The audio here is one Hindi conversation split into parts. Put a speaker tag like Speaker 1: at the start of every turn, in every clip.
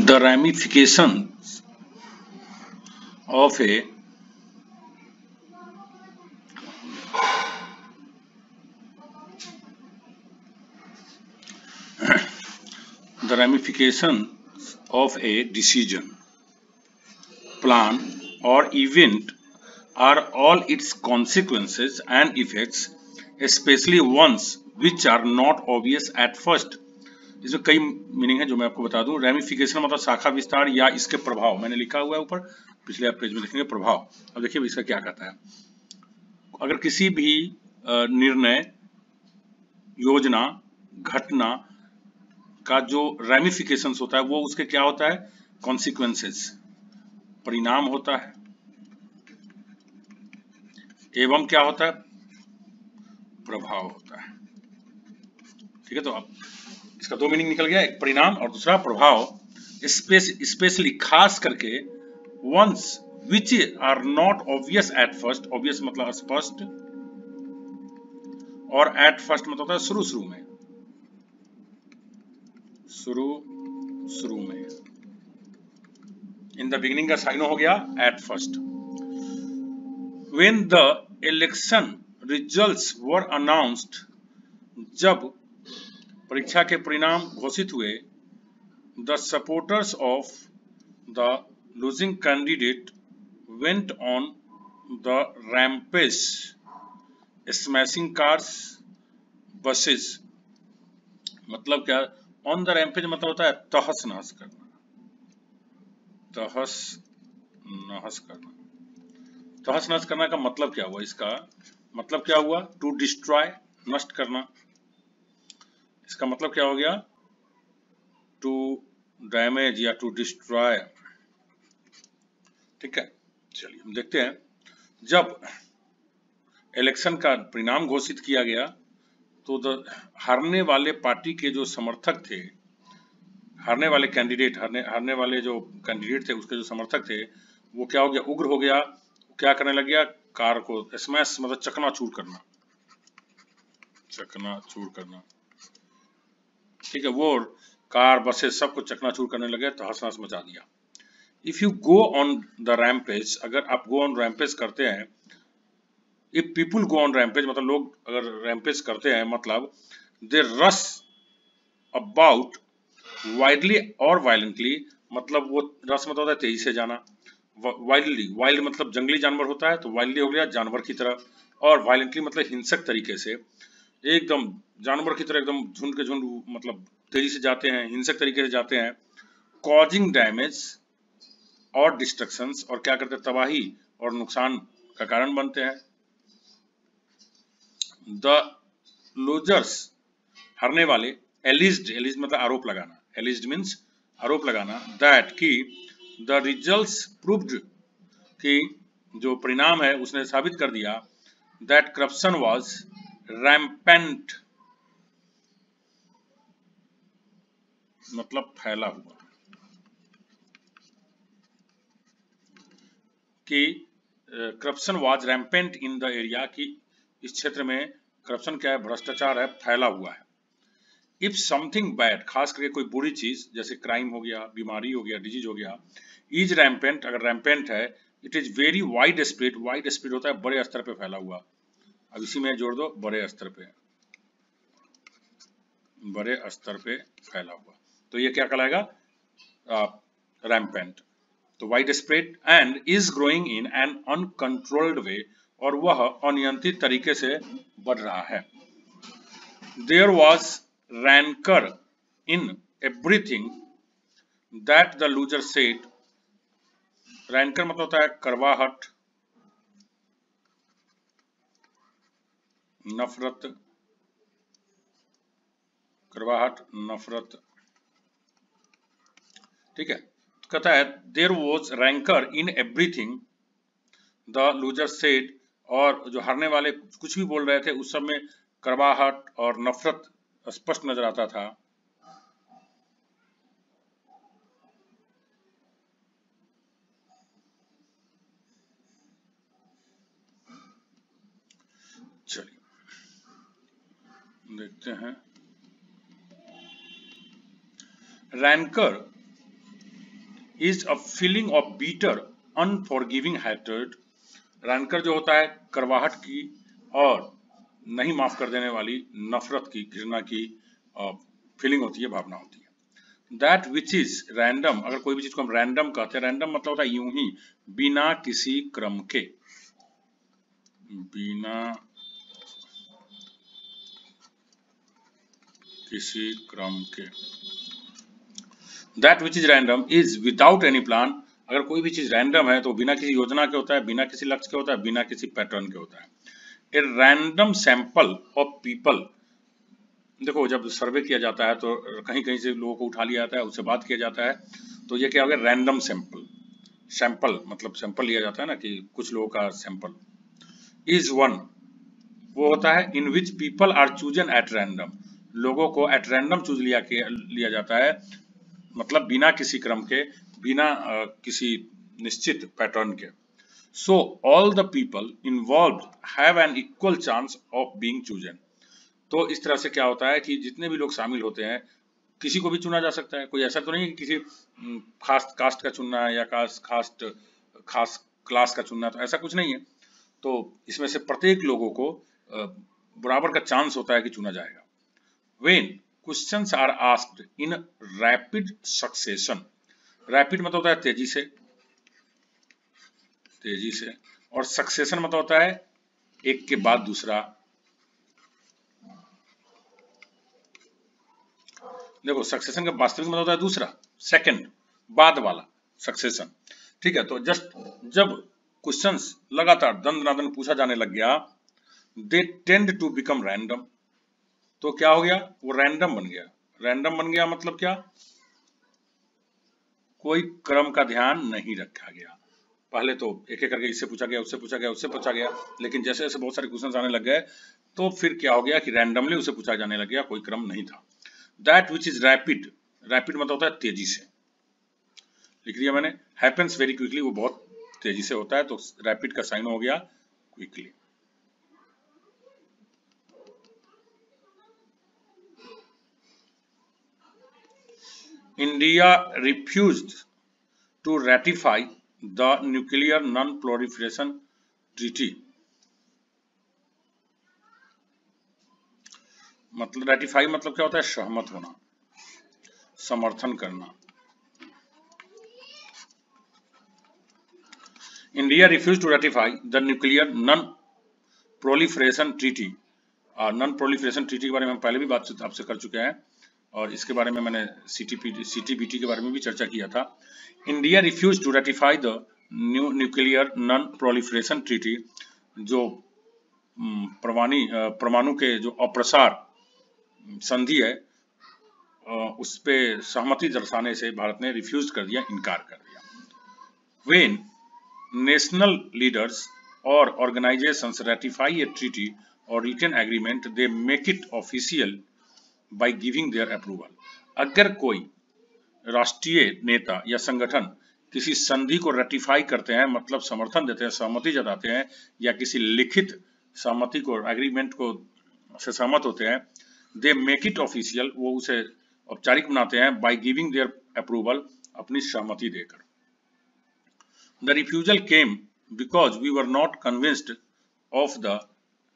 Speaker 1: The ramifications of a the ramifications of a decision, plan, or event are all its consequences and effects, especially ones which are not obvious at first. इसमें कई मीनिंग है जो मैं आपको बता दूं। रेमिफिकेशन मतलब शाखा विस्तार या इसके प्रभाव, मैंने लिखा हुआ है ऊपर, पिछले आप पेज में देखेंगे प्रभाव। अब देखिए इसका क्या कहता है। अगर किसी भी निर्णय, योजना, घटना का जो रेमिफिकेशंस होता है वो उसके क्या होता है, कॉन्सिक्वेंसेस, परिणाम होता है, एवं क्या होता है, प्रभाव होता है। ठीक है, तो अब इसका दो मीनिंग निकल गया, एक परिणाम और दूसरा प्रभाव। स्पेशली खास करके ones which are not obvious at first, obvious मतलब स्पष्ट, और एट फर्स्ट मतलब होता है शुरू शुरू में, शुरू में। इन द बिगिनिंग का साइनो हो गया at first. When the election results were announced, जब परीक्षा के परिणाम घोषित हुए, the supporters of the losing candidate went on the rampage, smashing cars, buses. मतलब क्या, ऑन द रैम्पेज मतलब होता है तहस नहस करना, तहस नहस करना। तहस नहस करना का मतलब क्या हुआ, इसका मतलब क्या हुआ, टू डिस्ट्रॉय, नष्ट करना। इसका मतलब क्या हो गया, टू डैमेज या टू डिस्ट्रॉय। ठीक है, चलिए हम देखते हैं। जब इलेक्शन का परिणाम घोषित किया गया तो हारने वाले पार्टी के जो समर्थक थे, हारने वाले कैंडिडेट, हारने वाले जो कैंडिडेट थे उसके जो समर्थक थे, वो क्या हो गया, उग्र हो गया। क्या करने लग गया, कार को स्मैश मतलब चकनाचूर करना, चकनाचूर करना। ठीक है, वो कार बसेस सबको चकनाचूर करने लगे, तो हंस हंस मचा दिया। If you go on the rampage, अगर आप गो ऑन रैम्पेज करते हैं, if people go on rampage मतलब लोग अगर रैम्पेज करते हैं, मतलब दे रश अबाउट वाइडली और वायलेंटली, मतलब वो रश मतलब होता है तेजी से जाना, वाइल्डली, वाइल्ड मतलब जंगली जानवर होता है, तो वाइल्डली हो गया जानवर की तरह, और वायलेंटली मतलब हिंसक तरीके से, एकदम जानवर की तरह एकदम झुंड के झुंड मतलब तेजी से जाते हैं, हिंसक तरीके से जाते हैं। कॉजिंग डैमेज और डिस्ट्रक्शंस, और क्या करते हैं, तबाही और नुकसान का कारण बनते हैं। द लूजर्स, हारने वाले, एलिज्ड, एलिज्ड मतलब आरोप लगाना, एलिज्ड मीन्स आरोप लगाना, दैट कि द रिजल्ट्स प्रूव्ड, कि जो परिणाम है उसने साबित कर दिया, दैट करप्शन वाज रैम्पेंट मतलब फैला हुआ, कि corruption was rampant in the area, कि इस क्षेत्र में करप्शन क्या है, भ्रष्टाचार है, फैला हुआ है। इफ समथिंग बैड, खास करके कोई बुरी चीज जैसे क्राइम हो गया, बीमारी हो गया, डिजीज हो गया, इज रैम्पेंट, अगर रैम्पेंट है, it is very wide spread, wide spread होता है बड़े स्तर पे फैला हुआ। अब इसी में जोड़ दो बड़े स्तर पे, बड़े स्तर पे फैला हुआ, तो ये क्या कहलाएगा, रैम्पेंट। तो wide spread and is growing in an uncontrolled way, और वह अनियंत्रित तरीके से बढ़ रहा है। There was rancour in everything that the loser said, rancour मतलब होता है करवाहट, नफरत, करवाहट, नफरत। ठीक है, कहता है there was rancour in everything the loser said, और जो हारने वाले कुछ भी बोल रहे थे उस सब में करवाहट और नफरत स्पष्ट नजर आता था। चलिए देखते हैं। Rancour is a feeling of bitter unforgiving hatred. Rancour जो होता है करवाहट की और नहीं माफ कर देने वाली नफरत की, घृणा की फीलिंग होती है, भावना होती है। दैट विच इज रैंडम, अगर कोई भी चीज को हम रैंडम कहते हैं, रैंडम मतलब होता है यूं ही, बिना किसी क्रम के, बिना किसी क्रम के। That which is random is without any plan. अगर कोई भी चीज रैंडम है तो बिना किसी योजना के होता है, बिना किसी लक्ष्य के होता है, बिना किसी पैटर्न के होता है। A random sample of people. देखो जब सर्वे किया जाता है तो कहीं कहीं से लोगों को उठा लिया जाता है, उससे बात किया जाता है, तो ये क्या हो गया, रैंडम सैंपल। सैंपल मतलब सैंपल लिया जाता है ना, कि कुछ लोगों का सैंपल। इज वन वो होता है in which people are chosen at random. लोगों को एट रैंडम चूज लिया जाता है, मतलब बिना किसी क्रम के, बिना किसी निश्चित पैटर्न के। So all the people involved have an equal chance of being chosen. तो इस तरह से क्या होता है कि जितने भी लोग शामिल होते हैं, किसी को भी चुना जा सकता है। कोई ऐसा तो नहीं है कि किसी खास कास्ट का चुनना है या खास क्लास का चुनना, तो ऐसा कुछ नहीं है। तो इसमें से प्रत्येक लोगों को बराबर का चांस होता है कि चुना जाएगा। When questions are asked in rapid succession. Rapid मतलब होता है तेजी से, और सक्सेशन मतलब होता है एक के बाद दूसरा। देखो सक्सेशन का वास्तविक मतलब होता है दूसरा, सेकंड, बाद वाला सक्सेशन। ठीक है, तो जस्ट जब क्वेश्चंस लगातार दंडनादन पूछा जाने लग गया, they tend to become random. तो क्या हो गया, वो रैंडम बन गया। रैंडम बन गया मतलब क्या, कोई क्रम का ध्यान नहीं रखा गया। पहले तो एक एक करके इससे पूछा गया, उससे पूछा गया, उससे पूछा गया, लेकिन जैसे जैसे बहुत सारे क्वेश्चंस आने लग गए तो फिर क्या हो गया कि रैंडमली उसे पूछा जाने लग गया, कोई क्रम नहीं था। That which is rapid, rapid मतलब होता है तेजी से, लिख दिया मैंने। हैपेंस वेरी क्विकली, वो बहुत तेजी से होता है, तो रैपिड का साइन हो गया quickly. India refused to ratify the nuclear non proliferation treaty. मतलब रैटिफाई मतलब क्या होता है, सहमत होना, समर्थन करना। India refuse to ratify the nuclear non proliferation treaty. Non proliferation treaty के बारे में हम पहले भी बातचीत आपसे कर चुके हैं, और इसके बारे में मैंने सीटीबीटी के बारे में भी चर्चा किया था। India refuse to ratify the nuclear non proliferation treaty. जो परमाणु के जो अप्रसार संधि है, उस पे सहमति दर्शाने से भारत ने रिफ्यूज कर दिया, इनकार कर दिया। व्हेन नेशनल लीडर्स और ऑर्गेनाइजेशंस रैटिफाई ए ट्रीटी और written agreement, they make it official by giving their approval. अगर कोई राष्ट्रीय नेता या संगठन किसी संधि को रेटिफाई करते हैं, मतलब समर्थन देते हैं, सहमति जताते हैं, या किसी लिखित सहमति को, एग्रीमेंट को से सहमत होते हैं, दे मेक इट ऑफिशियल, वो उसे औपचारिक बनाते हैं, बाय गिविंग देयर अप्रूवल, अपनी सहमति देकर। The refusal came because we were not convinced of the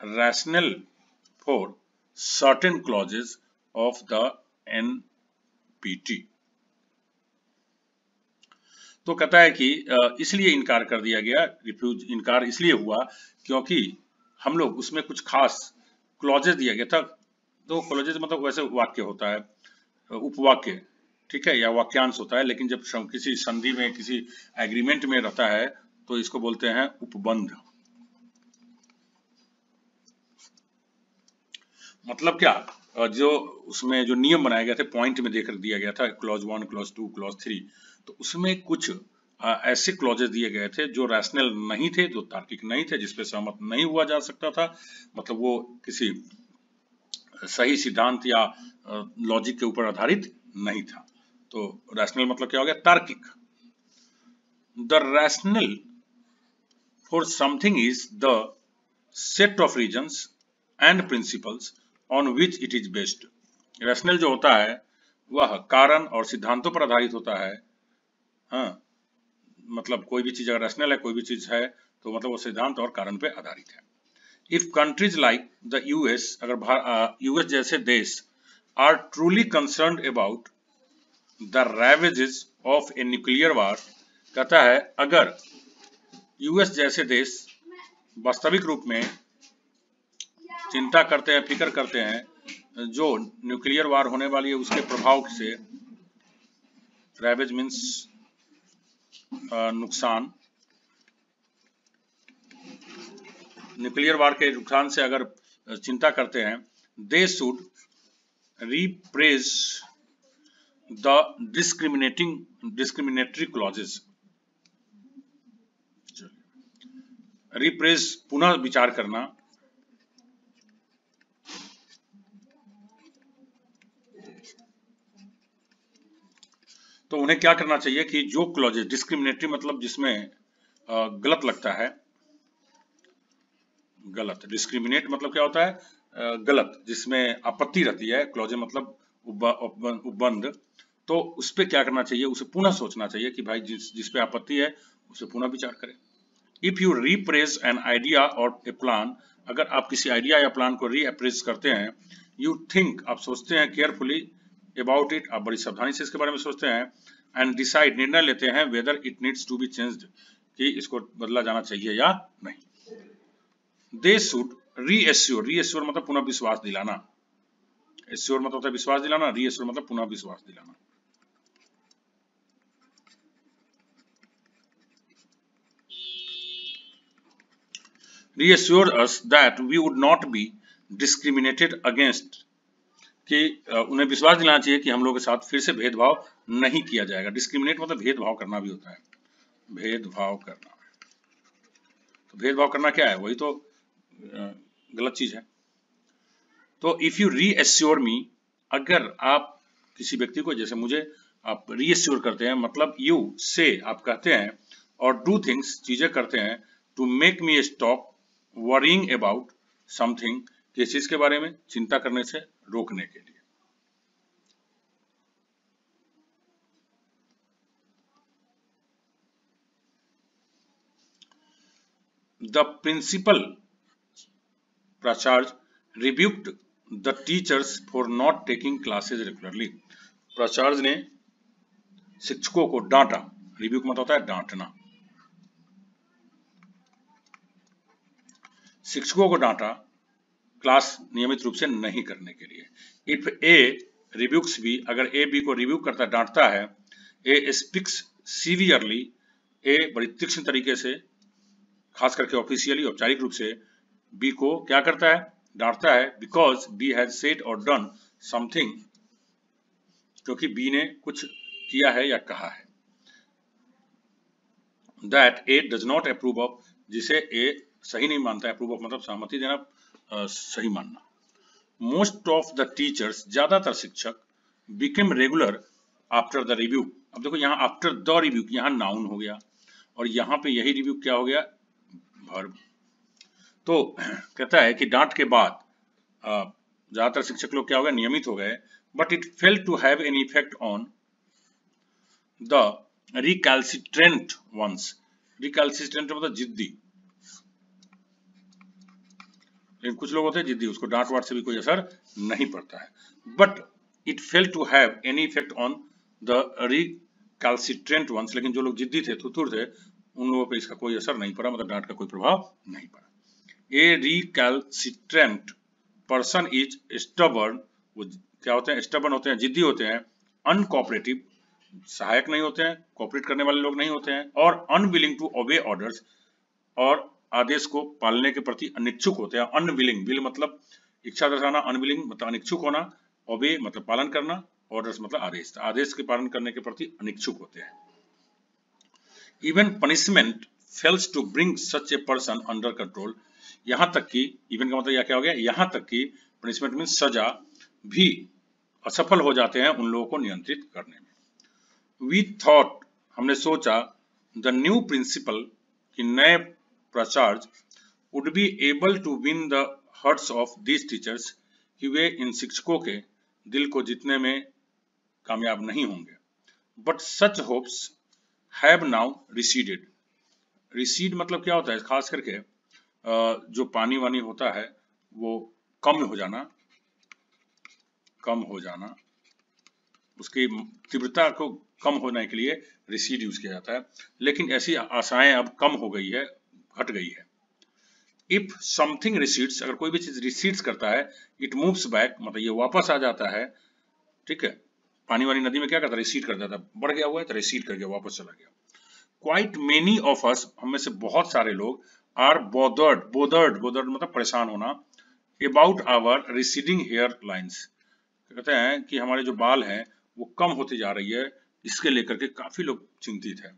Speaker 1: rationale for certain clauses of the NPT। तो कहता है कि इसलिए इनकार कर दिया गया, रिफ्यूज इनकार इसलिए हुआ क्योंकि हम लोग उसमें कुछ खास क्लॉजेस दिया गया था। तो क्लॉजेस मतलब वैसे वाक्य होता है, उपवाक्य, ठीक है, या वाक्यांश होता है, लेकिन जब किसी संधि में, किसी एग्रीमेंट में रहता है तो इसको बोलते हैं उपबंध। मतलब क्या, जो उसमें जो नियम बनाए गए थे, पॉइंट में देकर दिया गया था, क्लॉज 1, क्लॉज 2, क्लॉज 3, तो उसमें कुछ ऐसे क्लॉजेस दिए गए थे जो रैशनल नहीं थे, जो तार्किक नहीं थे, जिसपे सहमत नहीं हुआ जा सकता था, मतलब वो किसी सही सिद्धांत या लॉजिक के ऊपर आधारित नहीं था। तो रैशनल मतलब क्या हो गया, तार्किक। The rational for something is the set of reasons and principles on which it is based. Rational जो होता है वह कारण और सिद्धांतों पर आधारित होता है, हाँ, मतलब कोई भी चीज अगर रैशनल है, कोई भी चीज है, तो मतलब वो सिद्धांत और कारण पे आधारित है। If countries like the US, अगर यूएस जैसे देश are truly concerned about the ravages of a nuclear war, कहता है अगर यूएस जैसे देश वास्तविक रूप में चिंता करते हैं, फिक्र करते हैं जो न्यूक्लियर वार होने वाली है उसके प्रभाव से, रैवेज मीन्स नुकसान, न्यूक्लियर वार के नुकसान से अगर चिंता करते हैं, they should repress the discriminatory clauses, repress पुनः विचार करना, तो उन्हें क्या करना चाहिए कि जो क्लॉजेस, डिस्क्रिमिनेटरी मतलब जिसमें गलत लगता है, गलत, डिस्क्रिमिनेट मतलब क्या होता है, गलत, जिसमें आपत्ति रहती है, क्लॉजेस मतलब उपबंध, तो उस पर क्या करना चाहिए, उसे पुनः सोचना चाहिए कि भाई जिस पे आपत्ति है उसे पुनः विचार करें। If you repress N idea और ए प्लान, अगर आप किसी आइडिया या प्लान को रीअप्रेस करते हैं, यू थिंक, आप सोचते हैं, केयरफुली अबाउट इट, आप बड़ी सावधानी से इसके बारे में सोचते हैं, एंड डिसाइड, निर्णय लेते हैं, whether it needs to be changed, कि इसको बदला जाना चाहिए या नहीं। दे शुड रीएश्योर, रीएश्योर मतलब पुनः विश्वास दिलाना, एश्योर मतलब होता है विश्वास दिलाना, रीएश्योर मतलब पुनः विश्वास दिलाना। reassure us that we would not be discriminated against, कि उन्हें विश्वास दिलाना चाहिए कि हम लोगों के साथ फिर से भेदभाव नहीं किया जाएगा। डिस्क्रिमिनेट मतलब भेदभाव करना भी होता है, भेदभाव करना, तो भेदभाव करना क्या है, वही तो गलत चीज है। तो इफ यू रीएश्योर मी, अगर आप किसी व्यक्ति को, जैसे मुझे आप रीएश्योर करते हैं, मतलब यू से आप कहते हैं, और डू थिंग्स चीजें करते हैं, to make me stop worrying about something, किसी चीज के बारे में चिंता करने से रोकने के लिए। द प्रिंसिपल प्राचार्य rebuked the teachers for not taking classes regularly, प्राचार्य ने शिक्षकों को डांटा, रिब्यूक मतलब होता है डांटना, शिक्षकों को डांटा क्लास नियमित रूप से नहीं करने के लिए। इफ ए रिब्यूक्स बी, अगर ए बी को रिब्यूक करता है, डांटता है, ए स्पीक्स सीवियरली, ए बड़ी तीक्ष्ण तरीके से, खास करके ऑफिशियली औपचारिक रूप से, बी को क्या करता है, डांटता है, बिकॉज बी हैज सेड और डन समथिंग, क्योंकि बी ने कुछ किया है या कहा है, that A does not approve of, जिसे ए सही नहीं मानता है, अप्रूव ऑफ मतलब सहमति देना, सही मानना। मोस्ट ऑफ द टीचर्स, ज्यादातर शिक्षक, became regular after the review, अब देखो यहाँ आफ्टर द रिव्यू, यहाँ नाउन हो गया, और यहाँ पे यही रिव्यू क्या हो गया, वर्ब। तो कहता है कि डांट के बाद ज्यादातर शिक्षक लोग क्या हो गए, नियमित हो गए, but it fail to have an effect on the recalcitrant ones, recalcitrant मतलब जिद्दी, लेकिन कुछ लोग होते हैं जिद्दी, उसको डांट वाट से भी कोई असर नहीं पड़ता है, but it fail to have any effect on the recalcitrant ones, लेकिन जो लोग जिद्दी थे, थुथुर थे, उन लोगों पे इसका कोई असर नहीं पड़ा, मतलब डांट का कोई प्रभाव नहीं पड़ा। ए रिकैल्सिट्रेंट पर्सन इज स्टबर्न, वो क्या होते हैं, स्टबर्न होते हैं, जिद्दी होते हैं, अनकोऑपरेटिव, सहायक नहीं होते हैं, कोऑपरेट करने वाले लोग नहीं होते हैं, और अनविलिंग टू ओबे ऑर्डर्स, और आदेश को पालने के प्रति अनिच्छुक होते हैं। अनविलिंग, विल मतलब इच्छा दर्शाना, अनविलिंग मतलब अनिच्छुक होना, ओबे मतलब पालन करना, ऑर्डर्स मतलब आदेश, आदेश के पालन करने के प्रति अनिच्छुक होते हैं। Even punishment fails to bring such a person under control, यहां तक कि, इवन का मतलब यह क्या हो गया, यहां तक कि पनिशमेंट मीन सजा भी असफल हो जाते हैं उन लोगों को नियंत्रित करने में। वी थॉट, हमने सोचा, द न्यू प्रिंसिपल, कि नए प्राचार्य, would be able to win the hearts of these teachers, कि वे इन शिक्षकों के दिल को जीतने में कामयाब नहीं होंगे, but such hopes have now receded. Recede मतलब क्या होता है, खास करके जो पानी वानी होता है वो कम हो जाना, कम हो जाना, उसकी तीव्रता को कम होने के लिए रिसीड यूज किया जाता है। लेकिन ऐसी आशाएं अब कम हो गई है, घट गई है। इफ समथिंग रिसीड्स, अगर कोई भी चीज रिसीड्स करता है, इट मूव्स बैक, मतलब ये वापस आ जाता है। ठीक है, पानी वाली नदी में क्या करता है, रिसीड कर देता है, बढ़ गया हुआ है तो रिसीड करके वापस चला गया। क्वाइट मेनी ऑफ अस, हम में से बहुत सारे लोग, आर बोदर्ड, बोदर्ड बोदर्ड मतलब परेशान होना, about our receding hair lines, कहते हैं कि हमारे जो बाल हैं वो कम होती जा रही है, इसके लेकर के काफी लोग चिंतित हैं।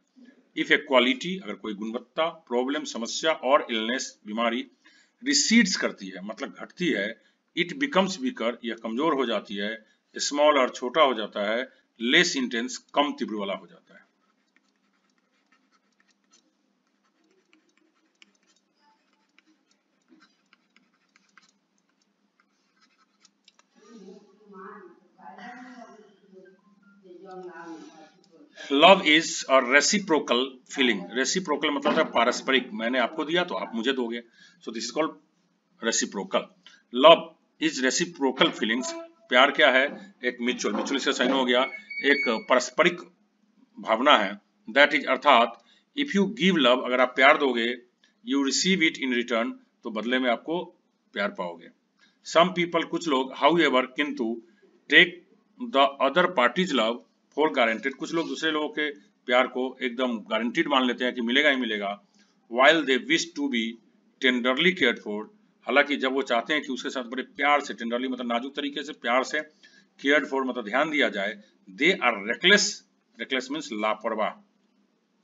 Speaker 1: इफ ए क्वालिटी, अगर कोई गुणवत्ता, प्रॉब्लम समस्या और इलनेस बीमारी रिसीड्स करती है मतलब घटती है, इट बिकम्स वीकर, यह कमजोर हो जाती है, स्मॉल और छोटा हो जाता है, लेस इंटेंस कम तीव्र वाला हो जाता है। Love is a reciprocal feeling, reciprocal मतलब होता है पारस्परिक, मैंने आपको दिया तो आप मुझे दोगे, so this is called reciprocal. Love is reciprocal feelings, प्यार क्या है, एक म्यूचुअल, म्यूचुअल से साइन हो गया, एक पारस्परिक भावना है। दैट इज अर्थात इफ यू गिव लव, अगर आप प्यार दोगे, you receive it in return, तो बदले में आपको प्यार पाओगे। सम पीपल, कुछ लोग, हाउ एवर, किंतु, take the other parties love for granted, कुछ लोग दूसरे लोगों के प्यार को एकदम गारंटीड मान लेते हैं कि मिलेगा ही मिलेगा। While they wish to be tenderly cared for, हालांकि जब वो चाहते हैं कि उसके साथ बड़े प्यार से, टेंडरली मतलब नाजुक तरीके से, प्यार से, केयर्ड फॉर मतलब ध्यान दिया जाए, they are reckless, reckless means लापरवाह,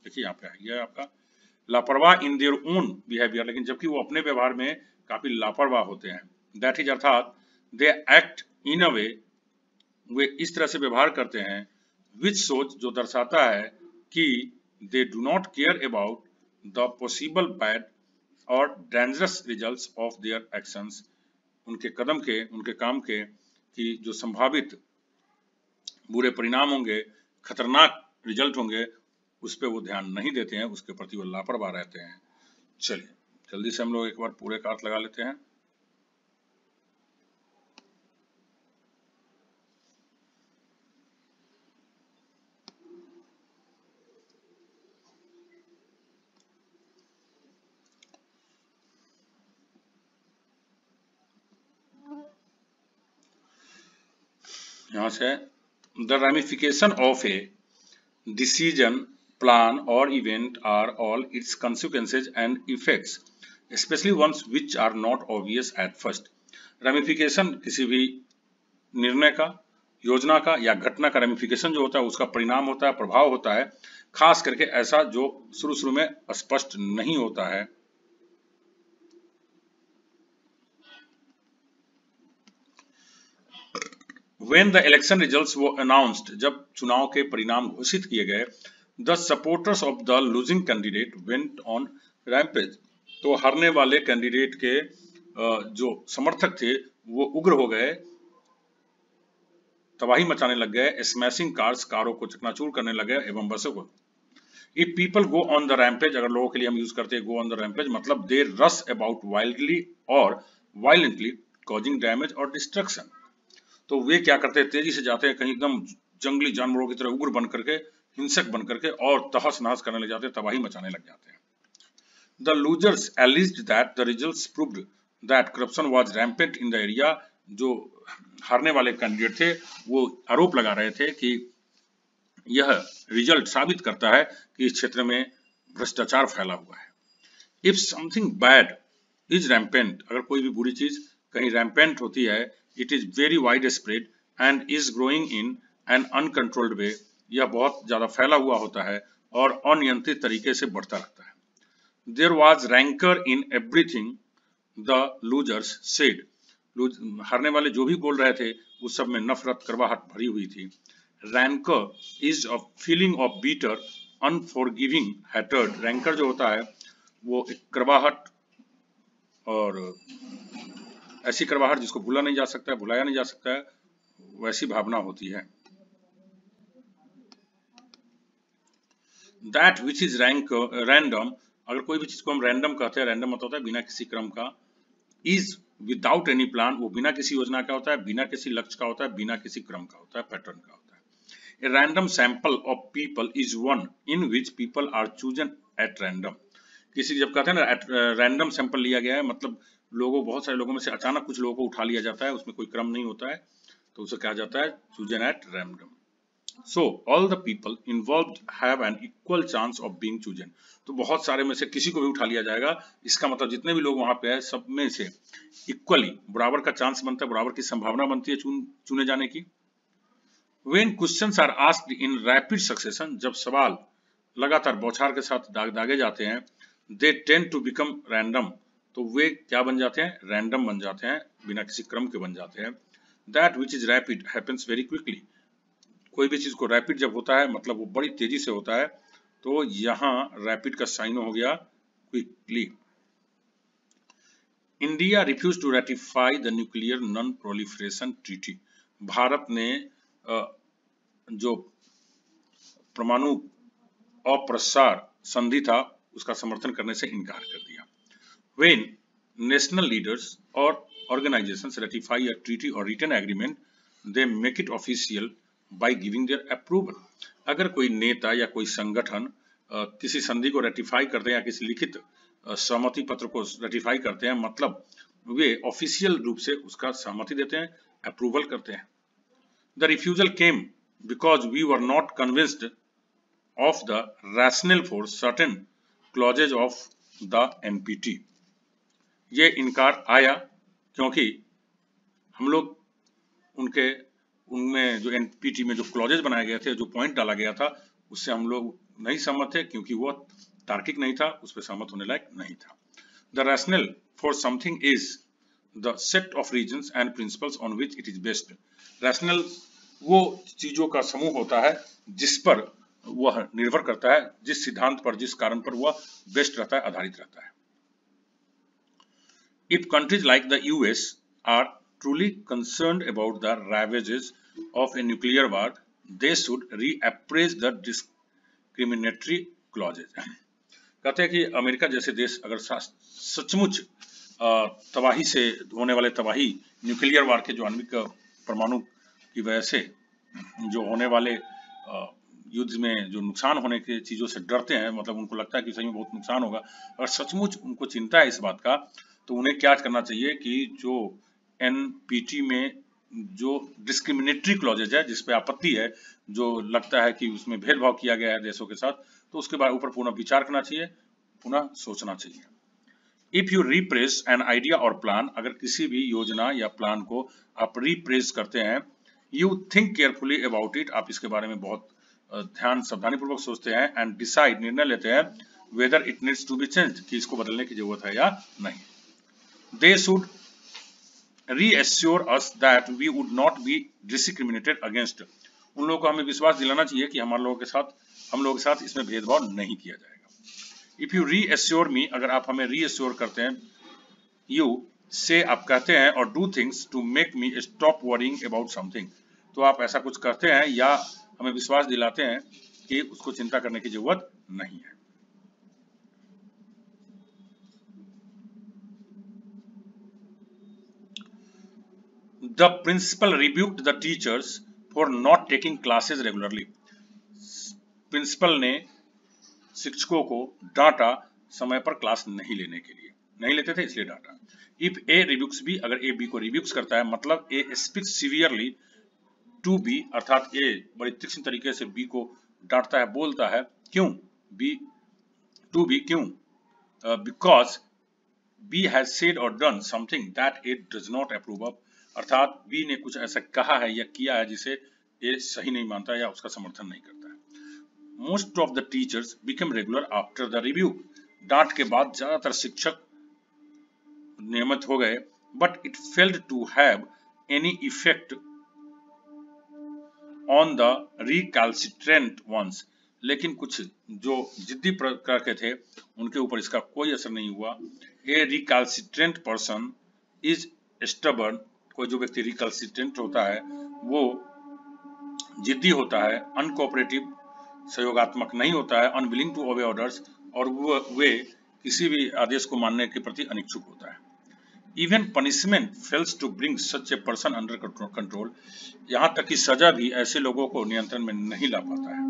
Speaker 1: देखिए यहाँ पे ये आपका लापरवाह इन देयर ओन बिहेवियर, लेकिन जबकि वो अपने व्यवहार में काफी लापरवाह होते हैं। दैट इज अर्थात दे एक्ट इन अ वे, वे इस तरह से व्यवहार करते हैं, विच सोच, जो दर्शाता है कि they do not care about the possible bad और dangerous results of their actions, उनके कदम के, उनके काम के, कि जो संभावित बुरे परिणाम होंगे, खतरनाक रिजल्ट होंगे, उस पर वो ध्यान नहीं देते हैं, उसके प्रति वो लापरवाह रहते हैं। चलिए जल्दी से हम लोग एक बार पूरे का अर्थ लगा लेते हैं। यहां से, the ramification of A decision, plan or event are all its consequences and effects, especially ones which are not obvious at first. ramification किसी भी निर्णय का, योजना का या घटना का रेमिफिकेशन जो होता है उसका परिणाम होता है, प्रभाव होता है, खास करके ऐसा जो शुरू शुरू में स्पष्ट नहीं होता है। When the election results were announced, जब चुनाव के परिणाम घोषित किए गए, the supporters of the losing candidate went on rampage, तो हारने वाले कैंडिडेट के जो समर्थक थे वो उग्र हो गए, तबाही मचाने लग गए, स्मैशिंग कार्स, कारों को चकनाचूर करने लगे एवं बसों को। If people go on the rampage, अगर लोगों के लिए हम यूज करते हैं गो ऑन द रैम्पेज, मतलब दे रश अबाउट वाइल्डली और वायलेंटली कॉजिंग डैमेज और डिस्ट्रक्शन, तो वे क्या करते हैं, तेजी से जाते हैं कहीं एकदम जंगली जानवरों की तरह उग्र बन करके, हिंसक बन करके, और तहस नहस करने लग जाते हैं, तबाही मचाने लग जाते हैं। The losers alleged that the results proved that corruption was rampant in the area, जो हारने वाले कैंडिडेट थे वो आरोप लगा रहे थे कि यह रिजल्ट साबित करता है कि इस क्षेत्र में भ्रष्टाचार फैला हुआ है। If something bad is rampant, अगर कोई भी बुरी चीज कहीं रैम्पेंट होती है, it is very wide spread and is growing in an uncontrolled way, यह बहुत ज्यादा फैला हुआ होता है और अनियंत्रित तरीके से बढ़ता रहता है। There was rancour in everything the losers said, हारने वाले जो भी बोल रहे थे उस सब में नफरत, करवाहट भरी हुई थी। Rancour is a feeling of bitter unforgiving hatred, rancour जो होता है वो एक करवाहट, और ऐसी करवाहट जिसको भूला नहीं जा सकता है, भुलाया नहीं जा सकता है, वैसी भावना होती है। दैट विच इज रैंडम, अगर कोई भी चीज को हम रैंडम कहते हैं, रैंडम मतलब होता है बिना किसी क्रम का, इज विदाउट एनी प्लान, वो बिना किसी योजना का होता है, बिना किसी लक्ष्य का होता है, बिना किसी क्रम का होता है, पैटर्न का होता है। A random sample of people is one in which people are chosen at random. किसी जब कहते हैं ना रैंडम सैंपल लिया गया है, मतलब लोगों, बहुत सारे लोगों में से अचानक कुछ लोगों को उठा लिया जाता है, उसमें कोई क्रम नहीं होता है, तो उसे कहा जाता है chosen at random. So all the people involved have an equal chance of being chosen. तो बहुत सारे में से किसी को भी उठा लिया जाएगा, इसका मतलब जितने भी लोग वहां पे हैं सब में से इक्वली बराबर का चांस बनता है, बराबर की संभावना बनती है चुने जाने की। When questions are asked in rapid succession, जब सवाल लगातार बौछार के साथ दागे जाते हैं, they tend to become random, तो वे क्या बन जाते हैं, रैंडम बन जाते हैं, बिना किसी क्रम के बन जाते हैं। That which is rapid happens very quickly. कोई भी चीज को रैपिड जब होता है मतलब वो बड़ी तेजी से होता है, तो यहां रैपिड का साइन हो गया quickly. India refuse to ratify the nuclear non proliferation treaty. भारत ने जो परमाणु अप्रसार संधि था उसका समर्थन करने से इनकार कर दिया। व्हेन नेशनल लीडर्स और ऑर्गेनाइजेशंस रेटिफाई अ ट्रीटी और written agreement, they make it official by giving their approval. अगर कोई नेता या कोई संगठन किसी संधि को रेटिफाई करते हैं या किसी लिखित सहमति पत्र को रेटिफाई करते हैं, मतलब वे ऑफिशियल रूप से उसका सहमति देते हैं, अप्रूवल करते हैं। The refusal came because we were not convinced of the rationale for certain clauses of the NPT। ये इनकार आया क्योंकि हम लोग उनमें जो NPT में जो क्लॉजेज बनाए गए थे, जो पॉइंट डाला गया था, उससे हम लोग नहीं सहमत थे क्योंकि वो तार्किक नहीं था, उस पर सहमत होने लायक नहीं था। The rationale for something is the set of reasons and principles on which it is based। rationale वो चीजों का समूह होता है जिस पर वह निर्भर करता है, जिस सिद्धांत पर, जिस कारण पर वह बेस्ड रहता है, आधारित रहता है। If countries like the US are truly concerned about the ravages of a nuclear war, they should reappraise the discriminatory clauses। कहते हैं कि अमेरिका जैसे देश अगर सचमुच तबाही से होने वाले तबाही, न्यूक्लियर वार के जो आणविक परमाणु की वजह से जो होने वाले युद्ध में जो नुकसान होने की चीजों से डरते हैं, मतलब उनको लगता है कि सही में बहुत नुकसान होगा, और सचमुच उनको चिंता है इस बात का, तो उन्हें क्या करना चाहिए कि जो एनपीटी में जो डिस्क्रिमिनेटरी क्लॉजेज है, जिसपे आपत्ति है, जो लगता है कि उसमें भेदभाव किया गया है देशों के साथ, तो उसके ऊपर पुनः विचार करना चाहिए, पुनः सोचना चाहिए। If you repress an idea और प्लान, अगर किसी भी योजना या प्लान को आप रिप्रेस करते हैं, you think carefully about it, आप इसके बारे में बहुत ध्यान सावधानी पूर्वक सोचते हैं, एंड डिसाइड, निर्णय लेते हैं, whether it needs to be changed, कि इसको बदलने की जरूरत है या नहीं। They should reassure us that we would not be discriminated against. उन लोगों को हमें विश्वास दिलाना चाहिए कि हम लोगों के साथ इसमें भेदभाव नहीं किया जाएगा। इफ यू रीएश्योर मी, अगर आप हमें रीएश्योर करते हैं, यू से आप कहते हैं, और do things to make me stop worrying about something, तो आप ऐसा कुछ करते हैं या हमें विश्वास दिलाते हैं कि उसको चिंता करने की जरूरत नहीं है। The principal rebuked the teachers for not taking classes regularly। Principal ने शिक्षकों को डांटा समय पर क्लास नहीं लेने के लिए, नहीं लेते थे इसलिए डांटा। इफ ए रिब्यूक्स बी, अगर ए बी को रिब्यूक्स करता है, मतलब ए स्पीक्स सीवियरली टू बी, अर्थात ए बड़ी तीक्ष्ण तरीके से बी को डांटता है, बोलता है, क्यों बी टू बी, क्यों, बिकॉज बी हैज सेड और done something that A does not approve of, अर्थात बी ने कुछ ऐसा कहा है या किया है जिसे ए सही नहीं मानता या उसका समर्थन नहीं करता है। Most of the teachers become regular after the review, डांट के बाद ज्यादातर शिक्षक नियमित हो गए, but it failed to have any effect on the recalcitrant ones, लेकिन कुछ जो जिद्दी प्रकार के थे उनके ऊपर इसका कोई असर नहीं हुआ। ए रिकैल्सिट्रेंट पर्सन इज स्टबर्न, कोई जो व्यक्ति रिकैल्सिट्रेंट होता है वो जिद्दी होता है, अनकोऑपरेटिव सहयोगात्मक नहीं होता है, अनविलिंग टू ओबे ऑर्डर्स, और वे किसी भी आदेश को मानने के प्रति अनिच्छुक होता है। Even punishment fails to bring such a person under control, यहाँ तक कि सजा भी ऐसे लोगों को नियंत्रण में नहीं ला पाता है।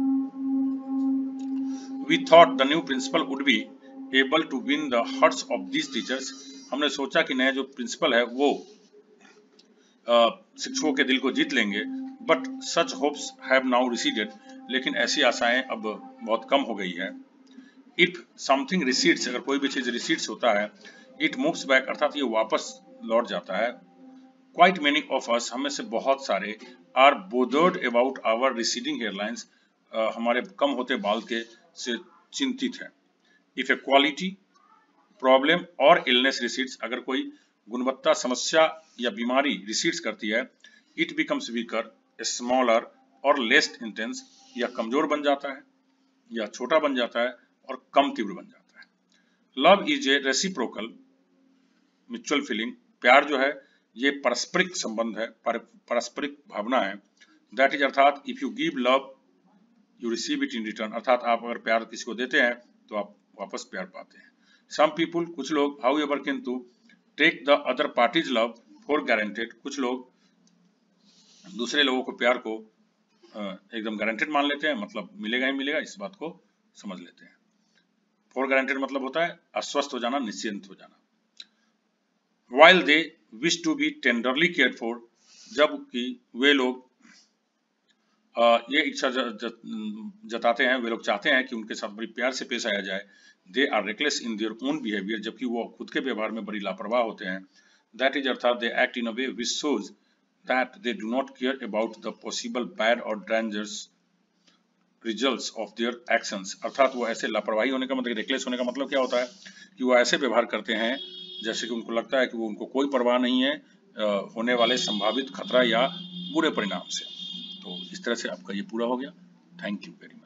Speaker 1: We thought the new principal would be able to win the hearts of these teachers. हमने सोचा कि नया जो प्रिंसिपल है वो शिक्षकों के दिल को जीत लेंगे, but such hopes have now receded, लेकिन ऐसी आशाएं अब बहुत कम हो गई है। इफ समथिंग रिसीड्स, अगर कोई भी चीज रिसीड्स होता है, इट मूव्स बैक, अर्थात ये वापस लौट जाता है। क्वाइट मेनी ऑफ अस, हमें से बहुत सारे, आर बोदर्ड अबाउट आवर रिसीडिंग हेयरलाइंस, हमारे कम होते बाल के से चिंतित है। इफ ए क्वालिटी प्रॉब्लम और इलनेस रिसीड्स, अगर कोई गुणवत्ता समस्या या बीमारी रिसीड्स करती है, इट बिकम्स वीकर, स्मॉलर और लेस इंटेंस, या कमजोर बन जाता है या छोटा बन जाता है और कम तीव्र बन जाता है। Love is a reciprocal mutual feeling, प्यार जो है ये पारस्परिक संबंध है, पारस्परिक भावना है। दैट इज, अर्थात if you give love you receive it in return, अर्थात आप अगर प्यार किसी को देते हैं तो आप वापस प्यार पाते हैं। सम पीपुल, कुछ लोग, हाउ एवर, किंतु, take the other parties love for granted, कुछ लोग दूसरे लोगों को प्यार को एकदम गारंटेड मान लेते हैं, मतलब मिलेगा ही मिलेगा, इस बात को समझ लेते हैं। फॉर गारंटेड मतलब होता है आश्वस्त हो जाना, निश्चिंत हो जाना। While they wish to be tenderly cared for, जबकि वे लोग ये इच्छा जताते हैं, वे लोग चाहते हैं कि उनके साथ बड़ी प्यार से पेश आया जाए। They are reckless in their own behaviour, जबकि वो खुद के व्यवहार में बड़ी लापरवाह होते हैं। दैट इज, अर्थात they act in a way which shows that they do not care about the possible bad और dangerous results of their actions, अर्थात वो ऐसे लापरवाही होने का मतलब, रेकलेस होने का मतलब क्या होता है कि वो ऐसे व्यवहार करते हैं जैसे कि उनको लगता है कि वो, उनको कोई परवाह नहीं है होने वाले संभावित खतरा या बुरे परिणाम से। तो इस तरह से आपका ये पूरा हो गया। Thank you very much.